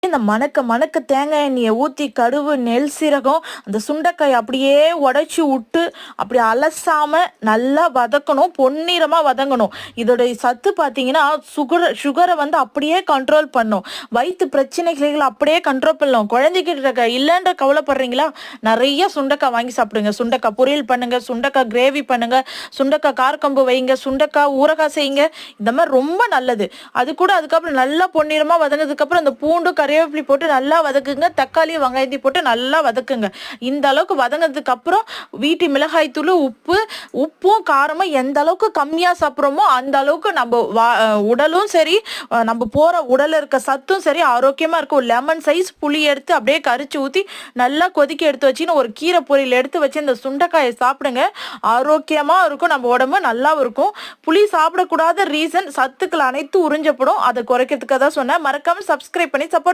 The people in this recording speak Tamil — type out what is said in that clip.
இந்த மணக்க மணக்க தேங்காய் எண்ணெயை ஊற்றி கடுகு நெல் சீரகம் அந்த சுண்டைக்காய் அப்படியே உடைச்சி விட்டு அப்படி அலசாமல் நல்லா வதக்கணும், பொன்னிறமாக வதங்கணும். இதோடைய சத்து பார்த்தீங்கன்னா சுகரை வந்து அப்படியே கண்ட்ரோல் பண்ணும், வயிற்று பிரச்சனைகளை அப்படியே கண்ட்ரோல் பண்ணலாம். குழந்தைகிட்ட இல்லைன்ற கவலைப்படுறீங்களா, நிறைய சுண்டைக்காய் வாங்கி சாப்பிடுங்க. சுண்டைக்காய் பொரியல் பண்ணுங்க, சுண்டைக்காய் கிரேவி பண்ணுங்க, சுண்டைக்காய் காரக்கம்பு வைங்க, சுண்டைக்காய் ஊறுகாய் செய்யுங்க. இந்த மாதிரி ரொம்ப நல்லது. அது கூட அதுக்கப்புறம் நல்லா பொன்னிறமாக வதங்கினதுக்கப்புறம் அந்த பூண்டு கறிவேப்பிலை போட்டு நல்லா வதக்குங்க, தக்காளி வெங்காயத்தை போட்டு நல்லா வதக்குங்க. இந்த அளவுக்கு வதங்கினதுக்கு அப்புறம் வீட்டு மிளகாய் தூள் உப்பும் காரமும் எந்த அளவுக்கு கம்மியாக சாப்பிட்றோமோ அந்த அளவுக்கு நம்ம உடலும் சரி, நம்ம போகிற உடலில் இருக்க சத்தும் சரி ஆரோக்கியமாக இருக்கும். லெமன் சைஸ் புளி எடுத்து அப்படியே கரிச்சு ஊற்றி நல்லா கொதிக்க எடுத்து வச்சுன்னு ஒரு கீரை பொரியல் எடுத்து வச்சு இந்த சுண்டைக்காயை சாப்பிடுங்க. ஆரோக்கியமாக இருக்கும், நம்ம உடம்பு நல்லாவும் இருக்கும். புளி சாப்பிடக்கூடாத ரீசன் சத்துக்கள் அனைத்து உறிஞ்சப்படும், அதை குறைக்கிறதுக்காக தான் சொன்னேன். மறக்காமல் சப்ஸ்கிரைப் பண்ணி சப்போர்ட்